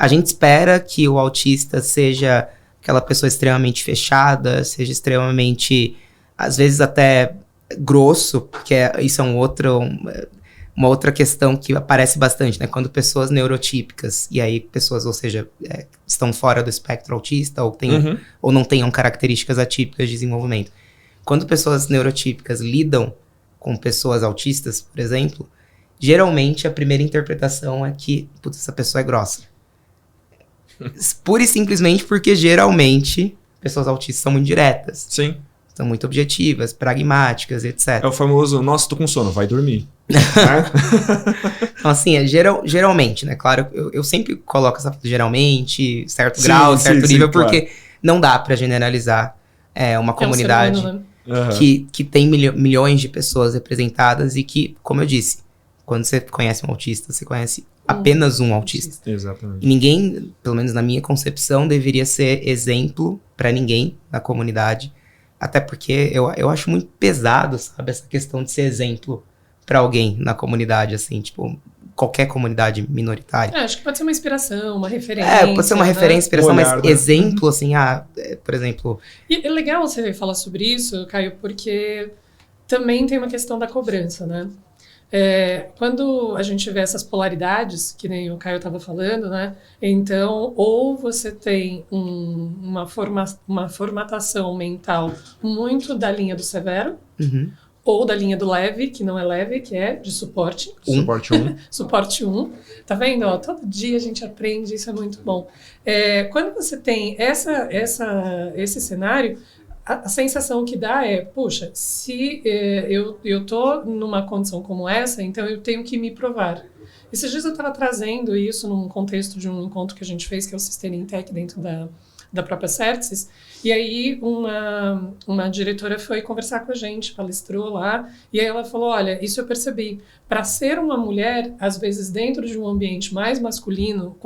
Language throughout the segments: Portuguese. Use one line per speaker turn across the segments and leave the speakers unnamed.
A gente espera que o autista seja aquela pessoa extremamente fechada, seja extremamente, às vezes até grosso, porque isso é uma outra questão que aparece bastante, né? Quando pessoas neurotípicas, e aí pessoas, ou seja, estão fora do espectro autista, ou não tenham características atípicas de desenvolvimento. Quando pessoas neurotípicas lidam com pessoas autistas, por exemplo, geralmente a primeira interpretação é que, putz, essa pessoa é grossa. Pura e simplesmente porque geralmente pessoas autistas são muito diretas.
Sim.
São muito objetivas, pragmáticas, etc.
É o famoso, nossa, tô com sono, vai dormir.
Então, assim, geralmente, né? Claro, eu sempre coloco essa geralmente, certo grau, certo nível, porque claro, não dá pra generalizar uma comunidade que tem milhões de pessoas representadas e que, como eu disse, quando você conhece um autista, você conhece apenas um autista.
Exatamente.
E ninguém, pelo menos na minha concepção, deveria ser exemplo pra ninguém na comunidade. Até porque eu acho muito pesado, sabe? Essa questão de ser exemplo pra alguém na comunidade, assim, tipo, qualquer comunidade minoritária.
Acho que pode ser uma inspiração, uma referência.
Pode ser uma referência, inspiração,
olhar,
mas exemplo, assim, por exemplo...
E é legal você falar sobre isso, Caio, porque também tem uma questão da cobrança, né? Quando a gente vê essas polaridades, que nem o Caio estava falando, né? Então, ou você tem uma formatação mental muito da linha do severo, ou da linha do leve, que não é leve, que é de suporte.
Suporte 1.
Suporte 1. Tá vendo? Ó, todo dia a gente aprende, isso é muito bom. Quando você tem esse cenário, a sensação que dá é, puxa, se eu tô numa condição como essa, então eu tenho que me provar. Esses dias eu estava trazendo isso num contexto de um encontro que a gente fez, que é o Sustaining Tech, dentro da própria Certis, e aí uma diretora foi conversar com a gente, palestrou lá, e aí ela falou, olha, isso eu percebi, para ser uma mulher, às vezes dentro de um ambiente mais masculino,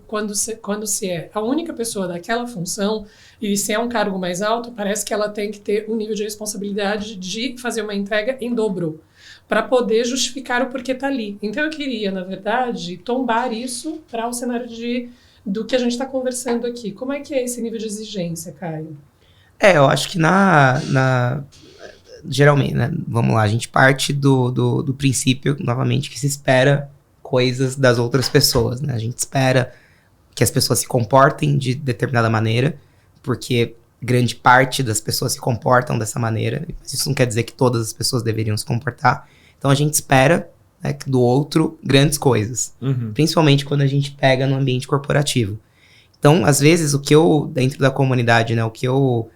quando se é a única pessoa daquela função, e se é um cargo mais alto, parece que ela tem que ter um nível de responsabilidade de fazer uma entrega em dobro, para poder justificar o porquê tá ali. Então eu queria, na verdade, tombar isso para o cenário do que a gente está conversando aqui. Como é que é esse nível de exigência, Caio?
Eu acho que geralmente, né? Vamos lá, a gente parte do princípio, novamente, que se espera coisas das outras pessoas, né? A gente espera que as pessoas se comportem de determinada maneira, porque grande parte das pessoas se comportam dessa maneira, mas isso não quer dizer que todas as pessoas deveriam se comportar. Então a gente espera, né, do outro grandes coisas, principalmente quando a gente pega no ambiente corporativo. Então, às vezes, dentro da comunidade, né, o que eu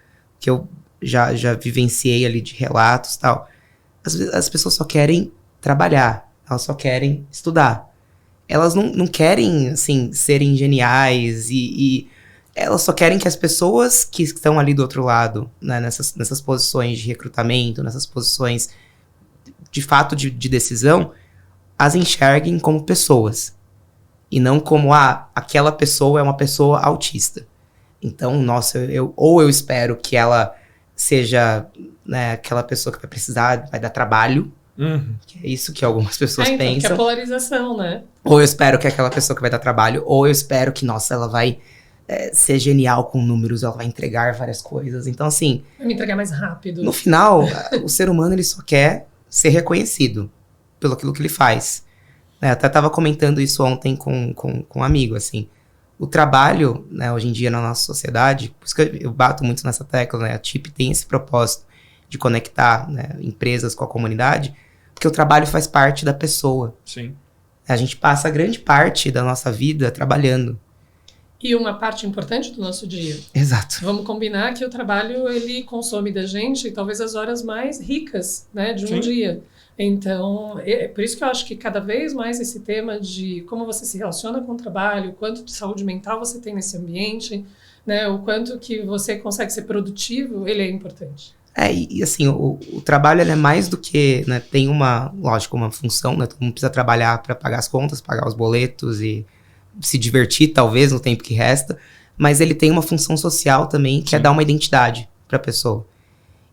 já vivenciei ali de relatos e tal, às vezes as pessoas só querem trabalhar, elas só querem estudar. Elas não querem, assim, serem geniais e elas só querem que as pessoas que estão ali do outro lado, né, nessas posições de recrutamento, nessas posições de fato de decisão, as enxerguem como pessoas. E não como, aquela pessoa é uma pessoa autista. Então, nossa, eu espero que ela seja, né, aquela pessoa que vai precisar, vai dar trabalho. Que é isso que algumas pessoas pensam.
Que é a polarização, né?
Ou eu espero que é aquela pessoa que vai dar trabalho, ou eu espero que, nossa, ela vai ser genial com números, ela vai entregar várias coisas. Então, assim...
Vai me entregar mais rápido.
No final, o ser humano, ele só quer ser reconhecido pelo aquilo que ele faz. Eu até estava comentando isso ontem com um amigo, assim. O trabalho, né, hoje em dia na nossa sociedade, por isso que eu bato muito nessa tecla, né? A TIP tem esse propósito de conectar, né, empresas com a comunidade, porque o trabalho faz parte da pessoa.
Sim.
A gente passa grande parte da nossa vida trabalhando.
E uma parte importante do nosso dia.
Exato.
Vamos combinar que o trabalho, ele consome da gente talvez as horas mais ricas, né, de um dia. Então, por isso que eu acho que cada vez mais esse tema de como você se relaciona com o trabalho, o quanto de saúde mental você tem nesse ambiente, né, o quanto que você consegue ser produtivo, ele é importante.
E assim, o trabalho ele é mais do que, né, tem uma função, né, todo mundo precisa trabalhar para pagar as contas, pagar os boletos e se divertir, talvez, no tempo que resta, mas ele tem uma função social também, que é dar uma identidade para a pessoa.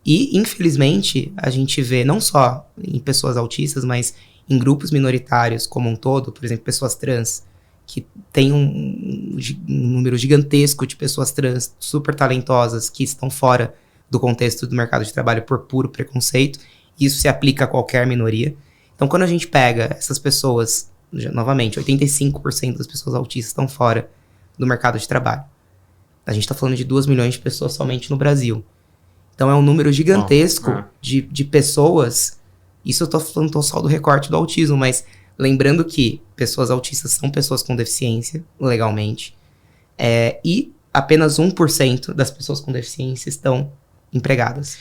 E, infelizmente, a gente vê, não só em pessoas autistas, mas em grupos minoritários como um todo, por exemplo, pessoas trans, que tem um número gigantesco de pessoas trans super talentosas que estão fora do contexto do mercado de trabalho por puro preconceito. Isso se aplica a qualquer minoria. Então, quando a gente pega essas pessoas, novamente, 85% das pessoas autistas estão fora do mercado de trabalho. A gente está falando de 2 milhões de pessoas somente no Brasil. Então, é um número gigantesco de pessoas. Isso eu estou falando só do recorte do autismo, mas lembrando que pessoas autistas são pessoas com deficiência, legalmente, e apenas 1% das pessoas com deficiência estão empregadas.